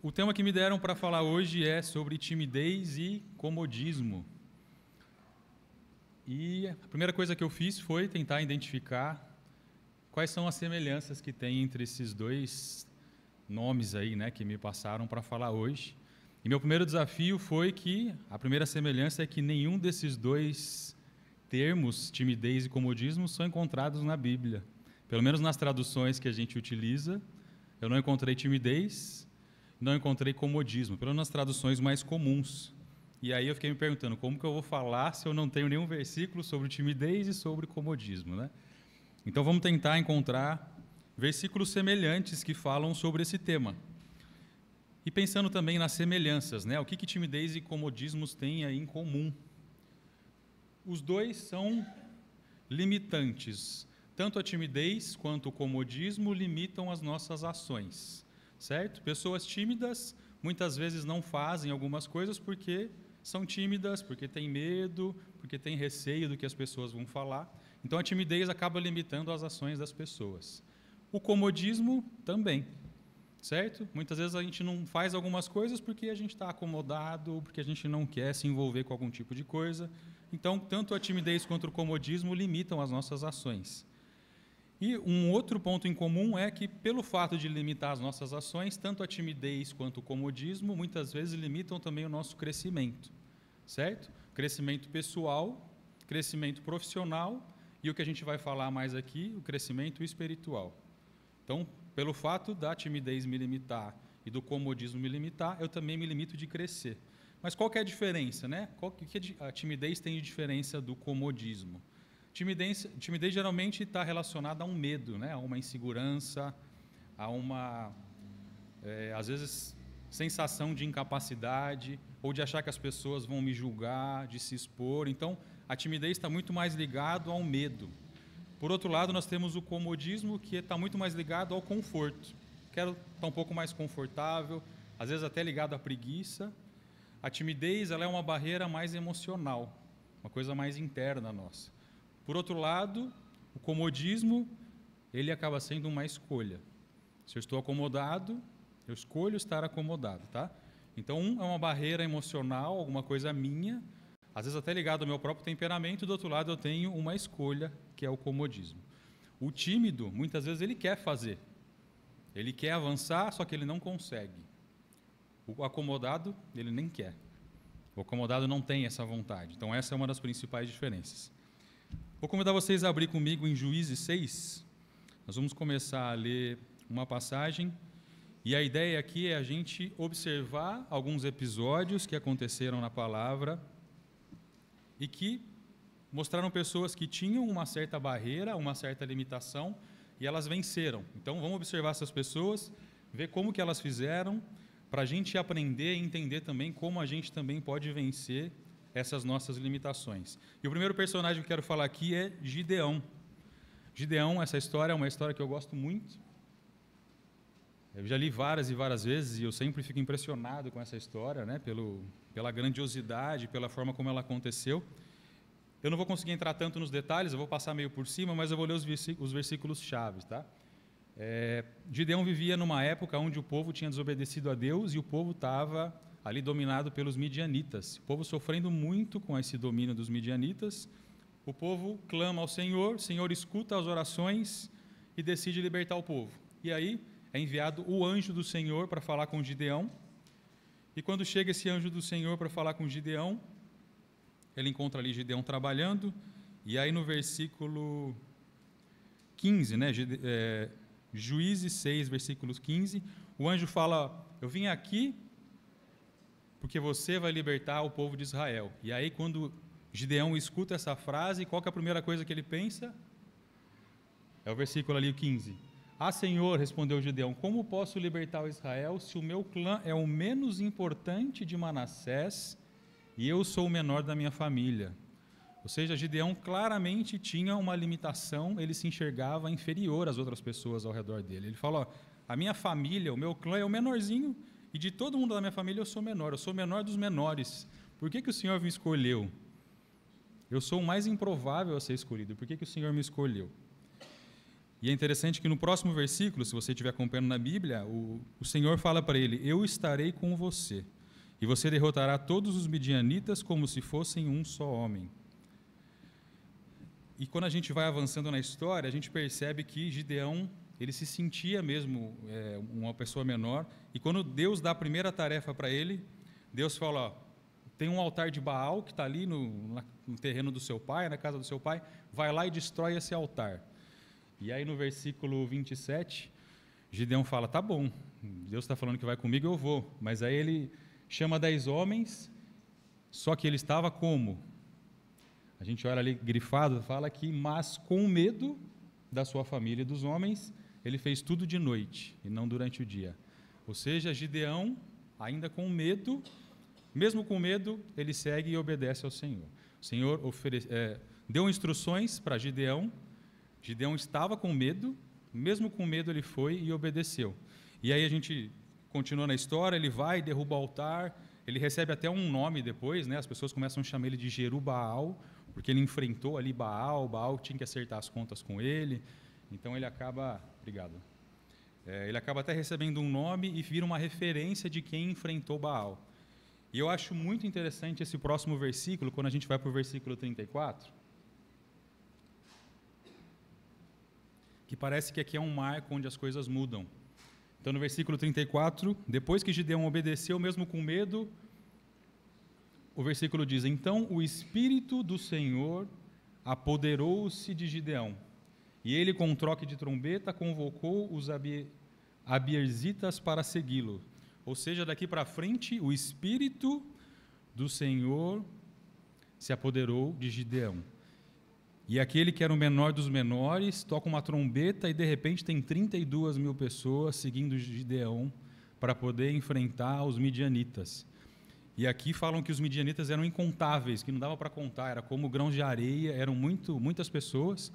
O tema que me deram para falar hoje é sobre timidez e comodismo. E a primeira coisa que eu fiz foi tentar identificar quais são as semelhanças que tem entre esses dois nomes aí, né, que me passaram para falar hoje. E meu primeiro desafio foi que a primeira semelhança é que nenhum desses dois termos, timidez e comodismo, são encontrados na Bíblia. Pelo menos nas traduções que a gente utiliza, eu não encontrei timidez, não encontrei comodismo, pelo menos nas traduções mais comuns. E aí eu fiquei me perguntando, como que eu vou falar se eu não tenho nenhum versículo sobre timidez e sobre comodismo, né? Então vamos tentar encontrar versículos semelhantes que falam sobre esse tema. E pensando também nas semelhanças, né? O que timidez e comodismos têm aí em comum? Os dois são limitantes. Tanto a timidez quanto o comodismo limitam as nossas ações, certo? Pessoas tímidas muitas vezes não fazem algumas coisas porque são tímidas, porque têm medo, porque têm receio do que as pessoas vão falar. Então a timidez acaba limitando as ações das pessoas. O comodismo também, certo? Muitas vezes a gente não faz algumas coisas porque a gente está acomodado, porque a gente não quer se envolver com algum tipo de coisa. Então, tanto a timidez quanto o comodismo limitam as nossas ações. E um outro ponto em comum é que, pelo fato de limitar as nossas ações, tanto a timidez quanto o comodismo, muitas vezes limitam também o nosso crescimento, certo? Crescimento pessoal, crescimento profissional e o que a gente vai falar mais aqui, o crescimento espiritual. Então, pelo fato da timidez me limitar e do comodismo me limitar, eu também me limito de crescer. Mas qual que é a diferença, né? Qual que a timidez tem de diferença do comodismo? Timidez geralmente está relacionada a um medo, né? A uma insegurança, a uma, às vezes, sensação de incapacidade ou de achar que as pessoas vão me julgar, de se expor. Então, a timidez está muito mais ligado ao medo. Por outro lado, nós temos o comodismo, que está muito mais ligado ao conforto. Quero estar um pouco mais confortável, às vezes até ligado à preguiça. A timidez ela é uma barreira mais emocional, uma coisa mais interna nossa. Por outro lado, o comodismo, ele acaba sendo uma escolha. Se eu estou acomodado, eu escolho estar acomodado, tá? Então, um é uma barreira emocional, alguma coisa minha, às vezes até ligado ao meu próprio temperamento, e do outro lado eu tenho uma escolha, que é o comodismo. O tímido, muitas vezes, ele quer fazer. Ele quer avançar, só que ele não consegue. O acomodado, ele nem quer. O acomodado não tem essa vontade. Então, essa é uma das principais diferenças. Vou convidar vocês a abrir comigo em Juízes 6. Nós vamos começar a ler uma passagem. E a ideia aqui é a gente observar alguns episódios que aconteceram na palavra e que mostraram pessoas que tinham uma certa barreira, uma certa limitação, e elas venceram. Então, vamos observar essas pessoas, ver como que elas fizeram, para a gente aprender e entender também como a gente também pode vencer essas nossas limitações. E o primeiro personagem que eu quero falar aqui é Gideão. Gideão, essa história é uma história que eu gosto muito. Eu já li várias e várias vezes e eu sempre fico impressionado com essa história, né? Pela grandiosidade, pela forma como ela aconteceu. Eu não vou conseguir entrar tanto nos detalhes, eu vou passar meio por cima, mas eu vou ler os versículos chaves, tá? Gideão vivia numa época onde o povo tinha desobedecido a Deus e o povo estava ali dominado pelos midianitas. O povo sofrendo muito com esse domínio dos midianitas. O povo clama ao Senhor, o Senhor escuta as orações e decide libertar o povo. E aí é enviado o anjo do Senhor para falar com Gideão. E quando chega esse anjo do Senhor para falar com Gideão, ele encontra ali Gideão trabalhando. E aí no versículo 15, né, Juízes 6, versículos 15, o anjo fala, eu vim aqui porque você vai libertar o povo de Israel. E aí, quando Gideão escuta essa frase, qual que é a primeira coisa que ele pensa? É o versículo ali, 15. Ah, Senhor, respondeu Gideão, como posso libertar o Israel se o meu clã é o menos importante de Manassés e eu sou o menor da minha família? Ou seja, Gideão claramente tinha uma limitação, ele se enxergava inferior às outras pessoas ao redor dele. Ele falou, a minha família, o meu clã é o menorzinho, e de todo mundo da minha família eu sou o menor dos menores. Por que o Senhor me escolheu? Eu sou o mais improvável a ser escolhido, por que o Senhor me escolheu? E é interessante que no próximo versículo, se você estiver acompanhando na Bíblia, o Senhor fala para ele: eu estarei com você, e você derrotará todos os midianitas como se fossem um só homem. E quando a gente vai avançando na história, a gente percebe que Gideão, ele se sentia mesmo uma pessoa menor, e quando Deus dá a primeira tarefa para ele, Deus fala: ó, tem um altar de Baal que está ali no terreno do seu pai, na casa do seu pai, vai lá e destrói esse altar. E aí no versículo 27, Gideão fala: tá bom, Deus está falando que vai comigo, eu vou. Mas aí ele chama 10 homens, só que ele estava como? A gente olha ali grifado, fala que, mas com medo da sua família e dos homens, ele fez tudo de noite e não durante o dia. Ou seja, Gideão, ainda com medo, mesmo com medo, ele segue e obedece ao Senhor. O Senhor deu instruções para Gideão. Gideão estava com medo, mesmo com medo ele foi e obedeceu. E aí a gente continua na história, ele vai, derruba o altar, ele recebe até um nome depois, né? As pessoas começam a chamar ele de Jerubaal, porque ele enfrentou ali Baal tinha que acertar as contas com ele, então ele acaba, ele acaba até recebendo um nome e vira uma referência de quem enfrentou Baal. E eu acho muito interessante esse próximo versículo, quando a gente vai para o versículo 34, que parece que aqui é um marco onde as coisas mudam. Então, no versículo 34, depois que Gideão obedeceu, mesmo com medo, o versículo diz: então o Espírito do Senhor apoderou-se de Gideão, e ele, com um troque de trombeta, convocou os abierzitas para segui-lo. Ou seja, daqui para frente, o Espírito do Senhor se apoderou de Gideão. E aquele que era o menor dos menores toca uma trombeta e, de repente, tem 32 mil pessoas seguindo Gideão para poder enfrentar os midianitas. E aqui falam que os midianitas eram incontáveis, que não dava para contar, era como grãos de areia, eram muitas pessoas.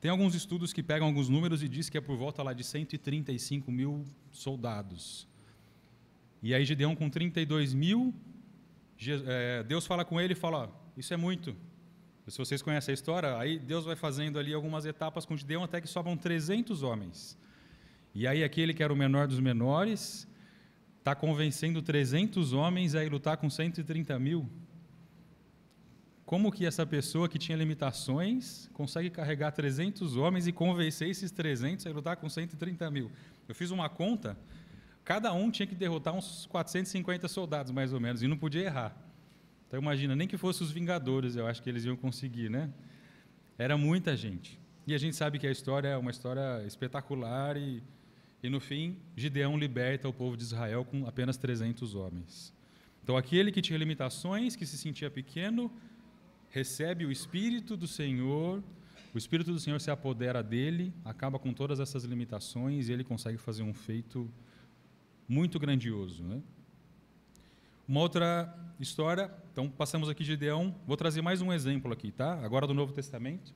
Tem alguns estudos que pegam alguns números e diz que é por volta lá de 135 mil soldados. E aí Gideão com 32 mil, Deus fala com ele e fala: ó, isso é muito. Se vocês conhecem a história, aí Deus vai fazendo ali algumas etapas com Gideão até que sobram 300 homens. E aí aquele que era o menor dos menores está convencendo 300 homens a ir lutar com 130 mil. Como que essa pessoa que tinha limitações consegue carregar 300 homens e convencer esses 300 a ir lutar com 130 mil? Eu fiz uma conta, cada um tinha que derrotar uns 450 soldados, mais ou menos, e não podia errar. Então, imagina, nem que fosse os Vingadores, eu acho que eles iam conseguir, né? Era muita gente. E a gente sabe que a história é uma história espetacular e no fim, Gideão liberta o povo de Israel com apenas 300 homens. Então, aquele que tinha limitações, que se sentia pequeno, recebe o Espírito do Senhor se apodera dele, acaba com todas essas limitações e ele consegue fazer um feito muito grandioso, né? Uma outra história, então passamos aqui Gideão, vou trazer mais um exemplo aqui, tá? Agora do Novo Testamento.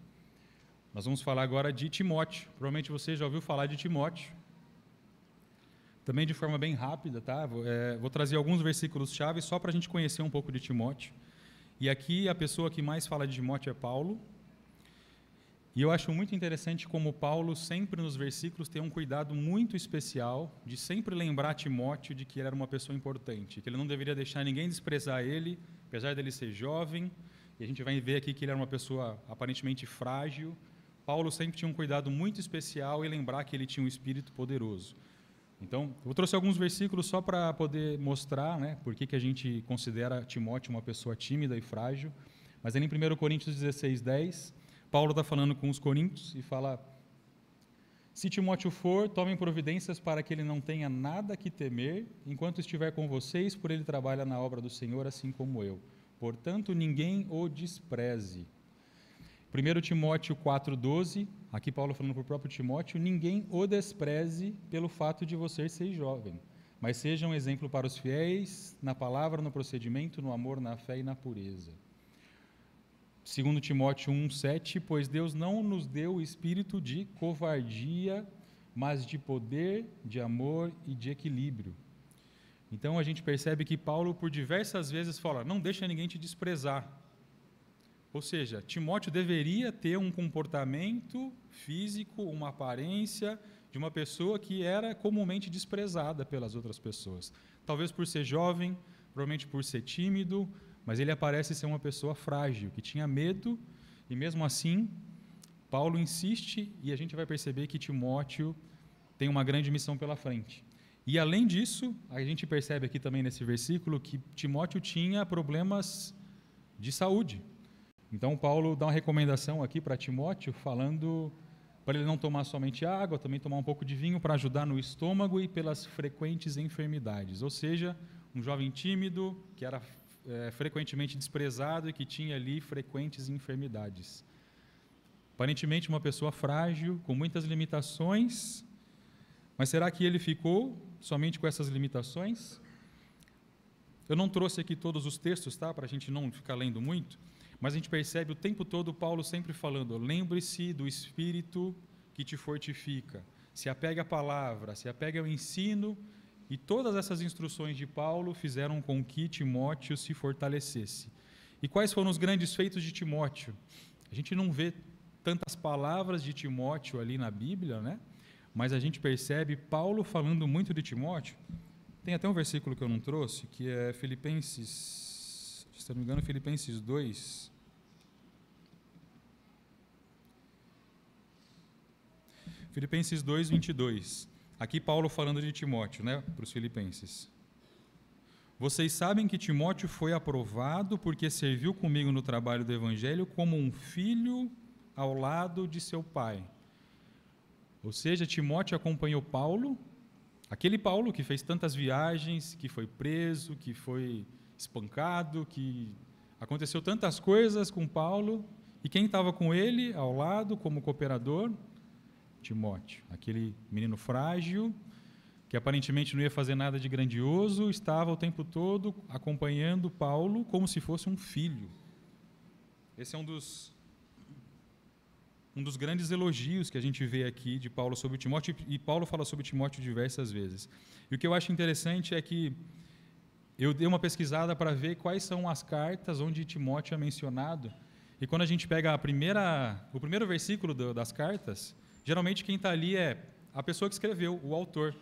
Nós vamos falar agora de Timóteo. Provavelmente você já ouviu falar de Timóteo. Também de forma bem rápida, tá? Vou trazer alguns versículos-chave só para a gente conhecer um pouco de Timóteo. E aqui a pessoa que mais fala de Timóteo é Paulo. E eu acho muito interessante como Paulo sempre nos versículos tem um cuidado muito especial de sempre lembrar Timóteo de que ele era uma pessoa importante, que ele não deveria deixar ninguém desprezar ele, apesar dele ser jovem, e a gente vai ver aqui que ele era uma pessoa aparentemente frágil. Paulo sempre tinha um cuidado muito especial em lembrar que ele tinha um espírito poderoso. Então, eu trouxe alguns versículos só para poder mostrar, né, por que a gente considera Timóteo uma pessoa tímida e frágil. Mas ali em 1 Coríntios 16:10, Paulo está falando com os coríntios e fala: se Timóteo for, tomem providências para que ele não tenha nada que temer, enquanto estiver com vocês, por ele trabalha na obra do Senhor, assim como eu. Portanto, ninguém o despreze. 1 Timóteo 4:12, aqui Paulo falando para o próprio Timóteo: ninguém o despreze pelo fato de você ser jovem, mas seja um exemplo para os fiéis, na palavra, no procedimento, no amor, na fé e na pureza. 2 Timóteo 1:7, pois Deus não nos deu o espírito de covardia, mas de poder, de amor e de equilíbrio. Então a gente percebe que Paulo por diversas vezes fala: não deixa ninguém te desprezar. Ou seja, Timóteo deveria ter um comportamento físico, uma aparência de uma pessoa que era comumente desprezada pelas outras pessoas. Talvez por ser jovem, provavelmente por ser tímido, mas ele parece ser uma pessoa frágil, que tinha medo, e mesmo assim, Paulo insiste, e a gente vai perceber que Timóteo tem uma grande missão pela frente. E além disso, a gente percebe aqui também nesse versículo que Timóteo tinha problemas de saúde. Então, Paulo dá uma recomendação aqui para Timóteo, falando para ele não tomar somente água, também tomar um pouco de vinho para ajudar no estômago e pelas frequentes enfermidades. Ou seja, um jovem tímido, que era frequentemente desprezado e que tinha ali frequentes enfermidades. Aparentemente, uma pessoa frágil, com muitas limitações, mas será que ele ficou somente com essas limitações? Eu não trouxe aqui todos os textos, tá, para a gente não ficar lendo muito, mas a gente percebe o tempo todo Paulo sempre falando: lembre-se do Espírito que te fortifica, se apegue à palavra, se apegue ao ensino, e todas essas instruções de Paulo fizeram com que Timóteo se fortalecesse. E quais foram os grandes feitos de Timóteo? A gente não vê tantas palavras de Timóteo ali na Bíblia, né? Mas a gente percebe Paulo falando muito de Timóteo. Tem até um versículo que eu não trouxe, que é Filipenses, se não me engano, Filipenses 2. Filipenses 2, 22. Aqui Paulo falando de Timóteo, né, para os filipenses. Vocês sabem que Timóteo foi aprovado porque serviu comigo no trabalho do Evangelho como um filho ao lado de seu pai. Ou seja, Timóteo acompanhou Paulo, aquele Paulo que fez tantas viagens, que foi preso, que foi espancado, que aconteceu tantas coisas com Paulo, e quem estava com ele ao lado como cooperador? Timóteo, aquele menino frágil, que aparentemente não ia fazer nada de grandioso, estava o tempo todo acompanhando Paulo como se fosse um filho. Esse é um dos grandes elogios que a gente vê aqui de Paulo sobre Timóteo, e Paulo fala sobre Timóteo diversas vezes. E o que eu acho interessante é que eu dei uma pesquisada para ver quais são as cartas onde Timóteo é mencionado, e quando a gente pega o primeiro versículo das cartas, geralmente quem está ali é a pessoa que escreveu, o autor.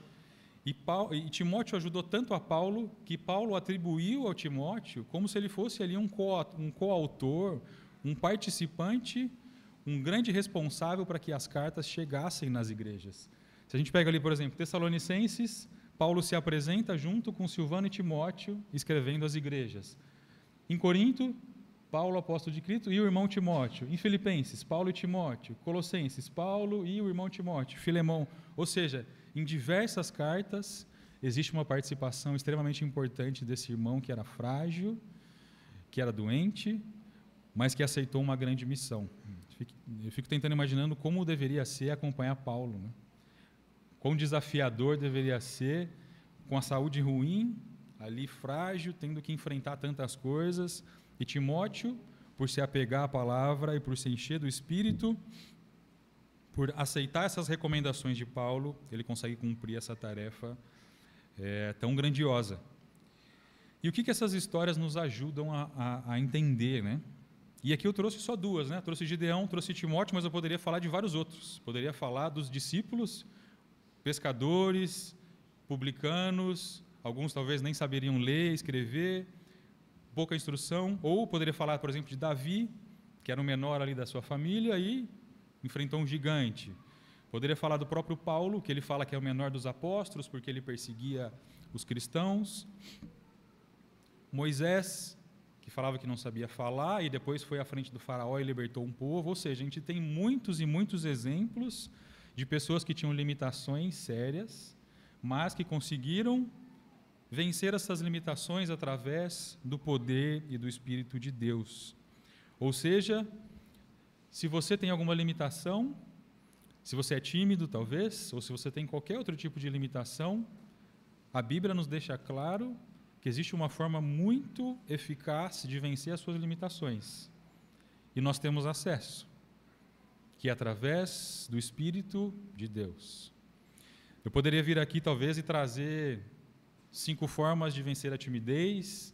E Timóteo ajudou tanto a Paulo, que Paulo atribuiu ao Timóteo como se ele fosse ali um coautor, um participante, um grande responsável para que as cartas chegassem nas igrejas. Se a gente pega ali, por exemplo, Tessalonicenses, Paulo se apresenta junto com Silvano e Timóteo, escrevendo às igrejas. Em Corinto, Paulo, apóstolo de Cristo, e o irmão Timóteo. Em Filipenses, Paulo e Timóteo. Colossenses, Paulo e o irmão Timóteo. Filemão. Ou seja, em diversas cartas, existe uma participação extremamente importante desse irmão que era frágil, que era doente, mas que aceitou uma grande missão. Eu fico tentando imaginando como deveria ser acompanhar Paulo, né? Quão desafiador deveria ser, com a saúde ruim, ali frágil, tendo que enfrentar tantas coisas. E Timóteo, por se apegar à palavra e por se encher do Espírito, por aceitar essas recomendações de Paulo, ele consegue cumprir essa tarefa tão grandiosa. E o que essas histórias nos ajudam a entender, né? E aqui eu trouxe só duas, né? Trouxe Gideão, trouxe Timóteo, mas eu poderia falar de vários outros. Poderia falar dos discípulos, pescadores, publicanos, alguns talvez nem saberiam ler, escrever, pouca instrução, ou poderia falar, por exemplo, de Davi, que era o menor ali da sua família e enfrentou um gigante. Poderia falar do próprio Paulo, que ele fala que é o menor dos apóstolos, porque ele perseguia os cristãos. Moisés, que falava que não sabia falar, e depois foi à frente do faraó e libertou um povo. Ou seja, a gente tem muitos e muitos exemplos de pessoas que tinham limitações sérias, mas que conseguiram vencer essas limitações através do poder e do Espírito de Deus. Ou seja, se você tem alguma limitação, se você é tímido talvez, ou se você tem qualquer outro tipo de limitação, a Bíblia nos deixa claro que existe uma forma muito eficaz de vencer as suas limitações. E nós temos acesso, que é através do Espírito de Deus. Eu poderia vir aqui talvez e trazer 5 formas de vencer a timidez,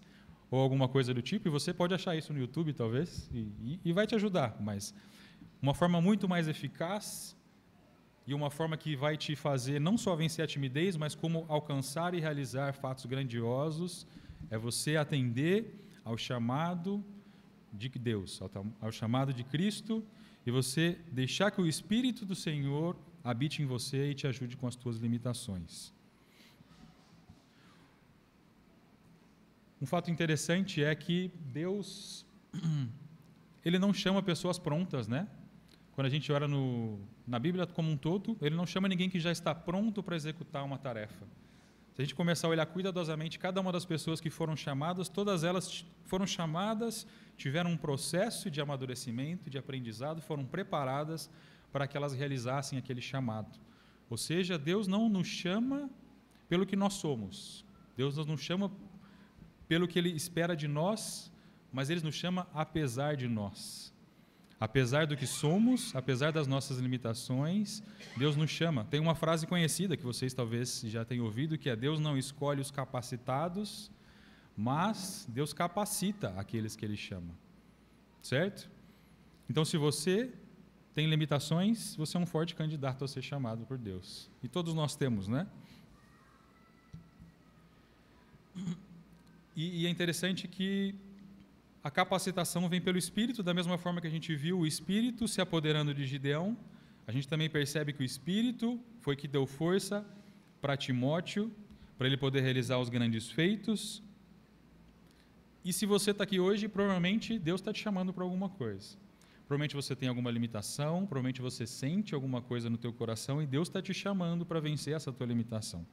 ou alguma coisa do tipo, e você pode achar isso no YouTube, talvez, e vai te ajudar, mas uma forma muito mais eficaz e uma forma que vai te fazer não só vencer a timidez, mas como alcançar e realizar fatos grandiosos, é você atender ao chamado de Deus, ao chamado de Cristo, e você deixar que o Espírito do Senhor habite em você e te ajude com as tuas limitações. Um fato interessante é que Deus, Ele não chama pessoas prontas, né? Quando a gente olha na Bíblia como um todo, Ele não chama ninguém que já está pronto para executar uma tarefa. Se a gente começar a olhar cuidadosamente cada uma das pessoas que foram chamadas, todas elas foram chamadas, tiveram um processo de amadurecimento, de aprendizado, foram preparadas para que elas realizassem aquele chamado. Ou seja, Deus não nos chama pelo que nós somos. Deus não nos chama pelo que Ele espera de nós, mas Ele nos chama apesar de nós. Apesar do que somos, apesar das nossas limitações, Deus nos chama. Tem uma frase conhecida que vocês talvez já tenham ouvido, que é: Deus não escolhe os capacitados, mas Deus capacita aqueles que Ele chama. Certo? Então, se você tem limitações, você é um forte candidato a ser chamado por Deus. E todos nós temos, né? E é interessante que a capacitação vem pelo Espírito, da mesma forma que a gente viu o Espírito se apoderando de Gideão. A gente também percebe que o Espírito foi que deu força para Timóteo, para ele poder realizar os grandes feitos. E se você está aqui hoje, provavelmente Deus está te chamando para alguma coisa. Provavelmente você tem alguma limitação, provavelmente você sente alguma coisa no teu coração e Deus está te chamando para vencer essa tua limitação.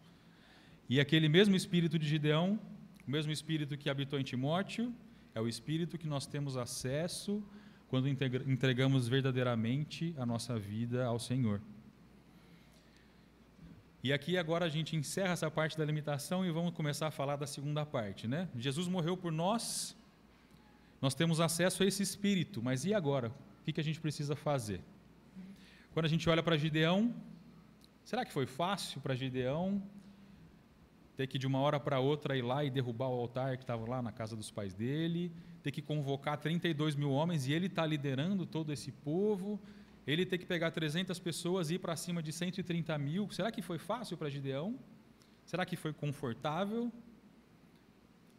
E aquele mesmo Espírito de Gideão, o mesmo Espírito que habitou em Timóteo, é o Espírito que nós temos acesso quando entregamos verdadeiramente a nossa vida ao Senhor. E aqui agora a gente encerra essa parte da limitação e vamos começar a falar da segunda parte, né? Jesus morreu por nós, nós temos acesso a esse Espírito, mas e agora? O que a gente precisa fazer? Quando a gente olha para Gideão, será que foi fácil para Gideão ter que de uma hora para outra ir lá e derrubar o altar que estava lá na casa dos pais dele, ter que convocar 32 mil homens e ele está liderando todo esse povo, ele ter que pegar 300 pessoas e ir para cima de 130 mil, será que foi fácil para Gideão? Será que foi confortável?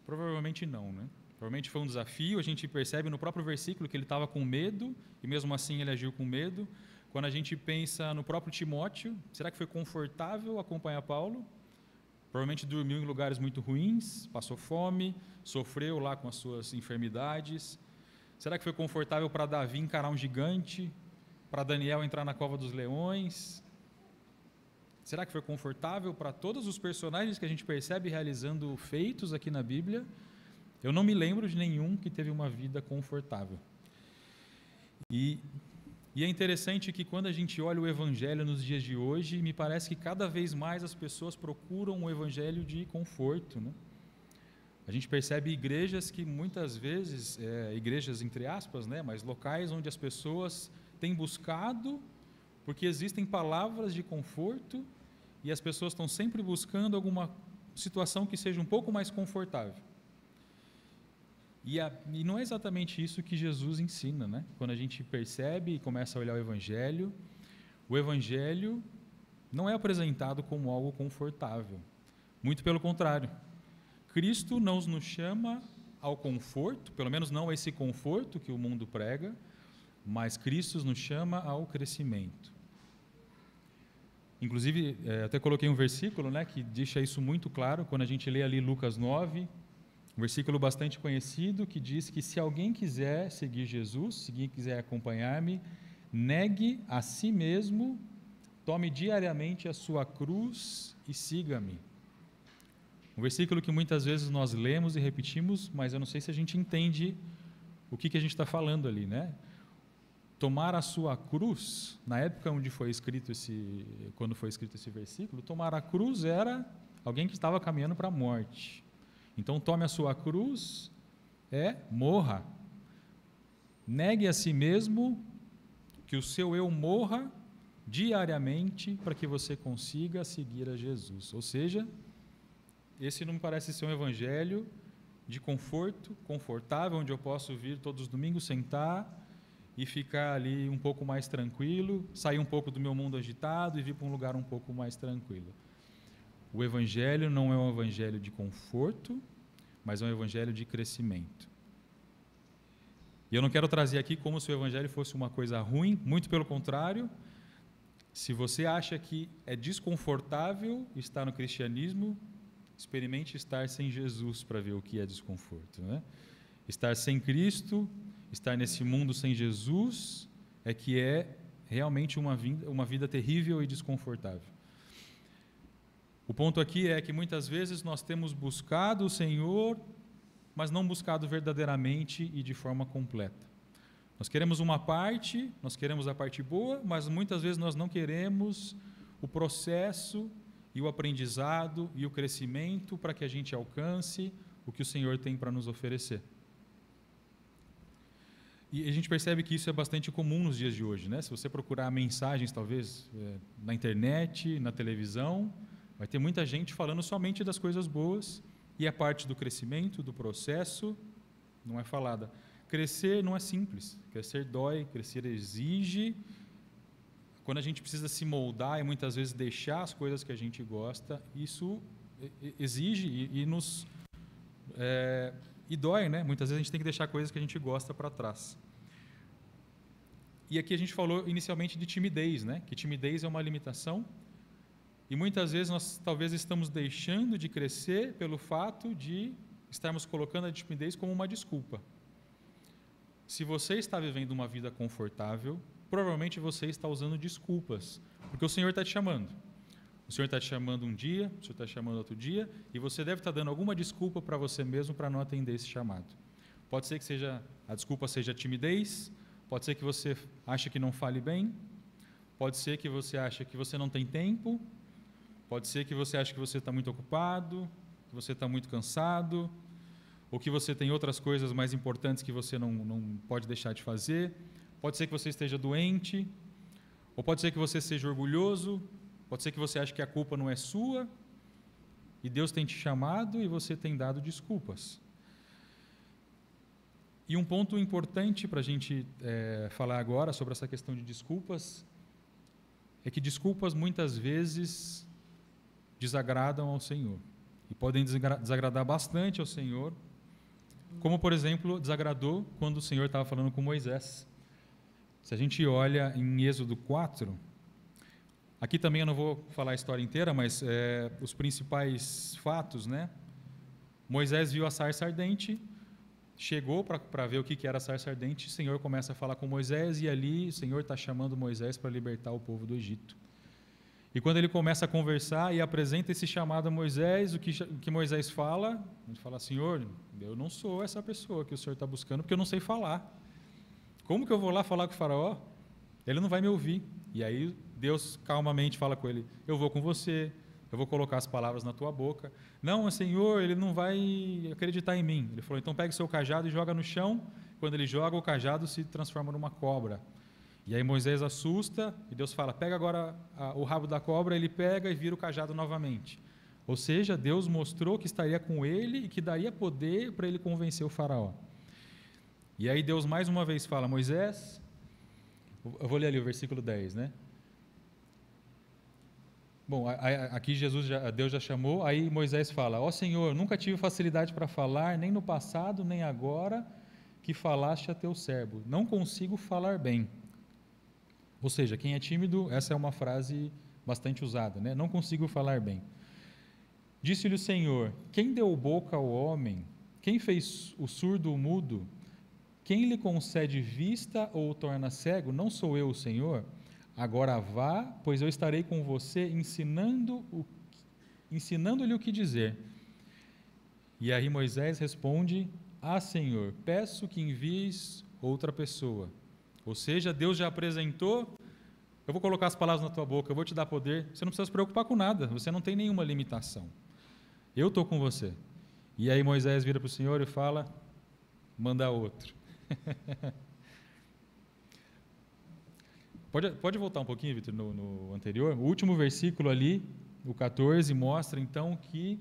Provavelmente não, né? Provavelmente foi um desafio, a gente percebe no próprio versículo que ele estava com medo, e mesmo assim ele agiu com medo. Quando a gente pensa no próprio Timóteo, será que foi confortável acompanhar Paulo? Provavelmente dormiu em lugares muito ruins, passou fome, sofreu lá com as suas enfermidades. Será que foi confortável para Davi encarar um gigante? Para Daniel entrar na cova dos leões? Será que foi confortável para todos os personagens que a gente percebe realizando feitos aqui na Bíblia? Eu não me lembro de nenhum que teve uma vida confortável. E é interessante que quando a gente olha o Evangelho nos dias de hoje, me parece que cada vez mais as pessoas procuram um Evangelho de conforto, né? A gente percebe igrejas que muitas vezes, igrejas entre aspas, né, mas locais onde as pessoas têm buscado, porque existem palavras de conforto e as pessoas estão sempre buscando alguma situação que seja um pouco mais confortável. E não é exatamente isso que Jesus ensina, né? Quando a gente percebe e começa a olhar o Evangelho não é apresentado como algo confortável. Muito pelo contrário. Cristo não nos chama ao conforto, pelo menos não a esse conforto que o mundo prega, mas Cristo nos chama ao crescimento. Inclusive, até coloquei um versículo, né, que deixa isso muito claro, quando a gente lê ali Lucas 9, um versículo bastante conhecido, que diz que se alguém quiser seguir Jesus, se alguém quiser acompanhar-me, negue a si mesmo, tome diariamente a sua cruz e siga-me. Um versículo que muitas vezes nós lemos e repetimos, mas eu não sei se a gente entende o que a gente está falando ali, né? Tomar a sua cruz, na época onde foi escrito quando foi escrito esse versículo, tomar a cruz era alguém que estava caminhando para a morte. Então, tome a sua cruz, morra. Negue a si mesmo, que o seu eu morra diariamente para que você consiga seguir a Jesus. Ou seja, esse não me parece ser um evangelho de conforto, confortável, onde eu posso vir todos os domingos, sentar e ficar ali um pouco mais tranquilo, sair um pouco do meu mundo agitado e vir para um lugar um pouco mais tranquilo. O Evangelho não é um evangelho de conforto, mas é um evangelho de crescimento. E eu não quero trazer aqui como se o Evangelho fosse uma coisa ruim, muito pelo contrário. Se você acha que é desconfortável estar no cristianismo, experimente estar sem Jesus para ver o que é desconforto, né? Estar sem Cristo, estar nesse mundo sem Jesus, é que é realmente uma vida terrível e desconfortável. O ponto aqui é que muitas vezes nós temos buscado o Senhor, mas não buscado verdadeiramente e de forma completa. Nós queremos uma parte, nós queremos a parte boa, mas muitas vezes nós não queremos o processo e o aprendizado e o crescimento para que a gente alcance o que o Senhor tem para nos oferecer. E a gente percebe que isso é bastante comum nos dias de hoje, né? Se você procurar mensagens, talvez, na internet, na televisão, vai ter muita gente falando somente das coisas boas, e a parte do crescimento, do processo, não é falada. Crescer não é simples, crescer dói, crescer exige. Quando a gente precisa se moldar e muitas vezes deixar as coisas que a gente gosta, isso exige e dói, né? Muitas vezes a gente tem que deixar coisas que a gente gosta para trás. E aqui a gente falou inicialmente de timidez, né? Que timidez é uma limitação. E muitas vezes nós talvez estamos deixando de crescer pelo fato de estarmos colocando a timidez como uma desculpa. Se você está vivendo uma vida confortável, provavelmente você está usando desculpas, porque o Senhor está te chamando. O Senhor está te chamando um dia, o Senhor está te chamando outro dia, e você deve estar dando alguma desculpa para você mesmo para não atender esse chamado. Pode ser que a desculpa seja a timidez, pode ser que você ache que não fale bem, pode ser que você ache que você não tem tempo, pode ser que você ache que você está muito ocupado, que você está muito cansado, ou que você tem outras coisas mais importantes que você não pode deixar de fazer. Pode ser que você esteja doente, ou pode ser que você seja orgulhoso, pode ser que você ache que a culpa não é sua, e Deus tem te chamado e você tem dado desculpas. E um ponto importante para a gente falar agora sobre essa questão de desculpas, é que desculpas muitas vezes desagradam ao Senhor, e podem desagradar bastante ao Senhor, como, por exemplo, desagradou quando o Senhor estava falando com Moisés. Se a gente olha em Êxodo 4, aqui também eu não vou falar a história inteira, mas os principais fatos, né? Moisés viu a sarça ardente, chegou para ver o que era a sarça ardente, o Senhor começa a falar com Moisés, e ali o Senhor está chamando Moisés para libertar o povo do Egito. E quando ele começa a conversar e apresenta esse chamado a Moisés, o que Moisés fala? Ele fala: Senhor, eu não sou essa pessoa que o Senhor está buscando, porque eu não sei falar. Como que eu vou lá falar com o faraó? Ele não vai me ouvir. E aí Deus calmamente fala com ele: eu vou com você, eu vou colocar as palavras na tua boca. Não, Senhor, ele não vai acreditar em mim. Ele falou: então pegue seu cajado e joga no chão. Quando ele joga, o cajado se transforma numa cobra. E aí Moisés assusta, e Deus fala: pega agora o rabo da cobra. Ele pega e vira o cajado novamente. Ou seja, Deus mostrou que estaria com ele e que daria poder para ele convencer o faraó. E aí Deus mais uma vez fala: Moisés, eu vou ler ali o versículo 10, né? Bom, aqui Deus já chamou, aí Moisés fala: ó Senhor, nunca tive facilidade para falar, nem no passado, nem agora que falaste a teu servo. Não consigo falar bem. Ou seja, quem é tímido, essa é uma frase bastante usada, né? Não consigo falar bem. Disse-lhe o Senhor: quem deu boca ao homem? Quem fez o surdo o mudo? Quem lhe concede vista ou o torna cego? Não sou eu o Senhor? Agora vá, pois eu estarei com você, ensinando-lhe o que dizer. E aí Moisés responde: Senhor, peço que envies outra pessoa. Ou seja, Deus já apresentou: eu vou colocar as palavras na tua boca, eu vou te dar poder, você não precisa se preocupar com nada, você não tem nenhuma limitação. Eu estou com você. E aí Moisés vira para o Senhor e fala: manda outro. Pode voltar um pouquinho, Vitor, no anterior? O último versículo ali, o 14, mostra então que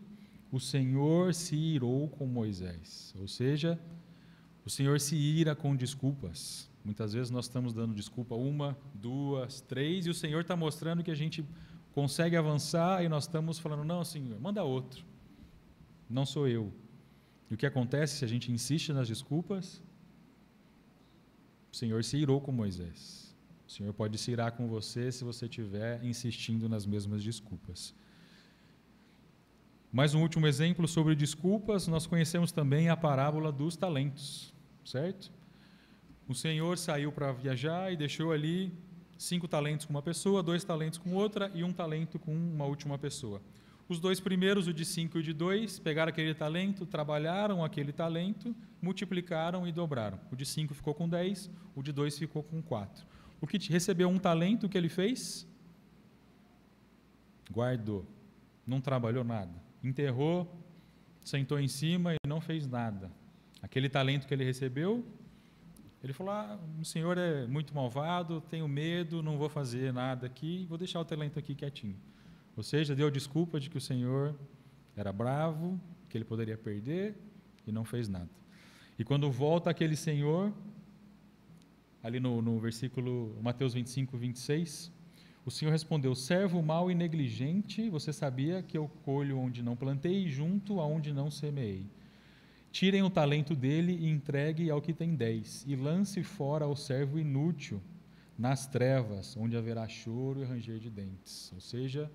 o Senhor se irou com Moisés. Ou seja, o Senhor se ira com desculpas. Muitas vezes nós estamos dando desculpa 1, 2, 3, e o Senhor está mostrando que a gente consegue avançar e nós estamos falando, não, Senhor, manda outro. Não sou eu. E o que acontece se a gente insiste nas desculpas? O Senhor se irou com Moisés. O Senhor pode se irar com você se você estiver insistindo nas mesmas desculpas. Mais um último exemplo sobre desculpas, nós conhecemos também a parábola dos talentos, certo? O Senhor saiu para viajar e deixou ali 5 talentos com uma pessoa, 2 talentos com outra e 1 talento com uma última pessoa. Os 2 primeiros, o de 5 e o de 2, pegaram aquele talento, trabalharam aquele talento, multiplicaram e dobraram. O de 5 ficou com 10, o de 2 ficou com 4. O que recebeu 1 talento, o que ele fez? Guardou. Não trabalhou nada. Enterrou, sentou em cima e não fez nada. Aquele talento que ele recebeu, ele falou, o Senhor é muito malvado, tenho medo, não vou fazer nada aqui, vou deixar o talento aqui quietinho. Ou seja, deu desculpa de que o Senhor era bravo, que ele poderia perder e não fez nada. E quando volta aquele Senhor, ali no versículo Mateus 25, 26, o Senhor respondeu, servo mau e negligente, você sabia que eu colho onde não plantei e junto aonde não semeei. Tirem o talento dele e entregue ao que tem 10, e lance fora ao servo inútil, nas trevas, onde haverá choro e ranger de dentes. Ou seja,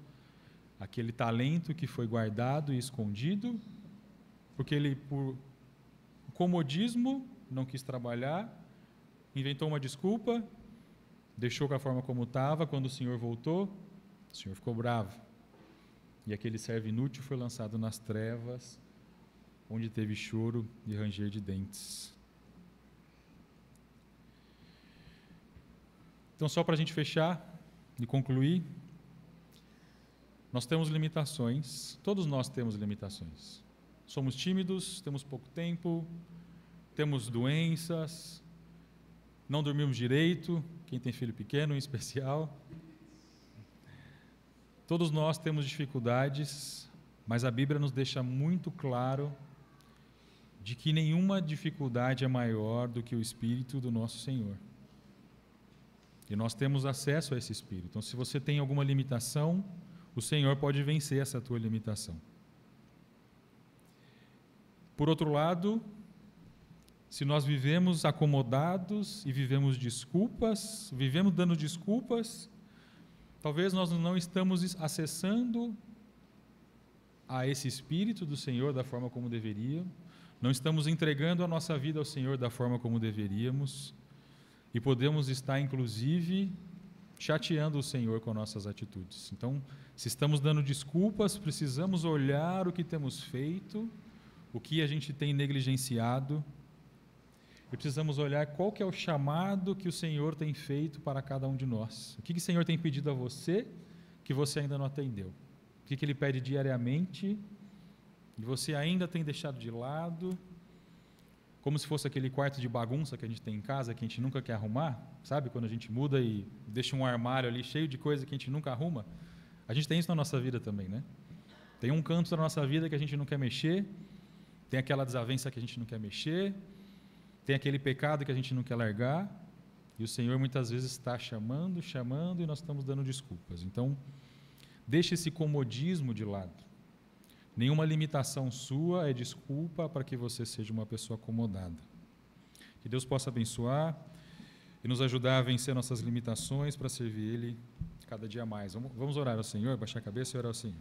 aquele talento que foi guardado e escondido, porque ele, por comodismo, não quis trabalhar, inventou uma desculpa, deixou com a forma como estava, quando o Senhor voltou, o Senhor ficou bravo. E aquele servo inútil foi lançado nas trevas, onde teve choro e ranger de dentes. Então, só para a gente fechar e concluir, nós temos limitações, todos nós temos limitações. Somos tímidos, temos pouco tempo, temos doenças, não dormimos direito, quem tem filho pequeno em especial. Todos nós temos dificuldades, mas a Bíblia nos deixa muito claro de que nenhuma dificuldade é maior do que o Espírito do nosso Senhor. E nós temos acesso a esse Espírito. Então, se você tem alguma limitação, o Senhor pode vencer essa tua limitação. Por outro lado, se nós vivemos acomodados e vivemos desculpas, vivemos dando desculpas, talvez nós não estamos acessando a esse Espírito do Senhor da forma como deveríamos, não estamos entregando a nossa vida ao Senhor da forma como deveríamos, e podemos estar, inclusive, chateando o Senhor com nossas atitudes. Então, se estamos dando desculpas, precisamos olhar o que temos feito, o que a gente tem negligenciado, e precisamos olhar qual que é o chamado que o Senhor tem feito para cada um de nós. O que o Senhor tem pedido a você que você ainda não atendeu? O que Ele pede diariamente e você ainda tem deixado de lado, como se fosse aquele quarto de bagunça que a gente tem em casa, que a gente nunca quer arrumar, sabe? Quando a gente muda e deixa um armário ali cheio de coisa que a gente nunca arruma. A gente tem isso na nossa vida também, né? Tem um canto da nossa vida que a gente não quer mexer, tem aquela desavença que a gente não quer mexer, tem aquele pecado que a gente não quer largar, e o Senhor muitas vezes está chamando, e nós estamos dando desculpas. Então, deixe esse comodismo de lado. Nenhuma limitação sua é desculpa para que você seja uma pessoa acomodada. Que Deus possa abençoar e nos ajudar a vencer nossas limitações para servir Ele cada dia mais. Vamos orar ao Senhor, baixar a cabeça e orar ao Senhor.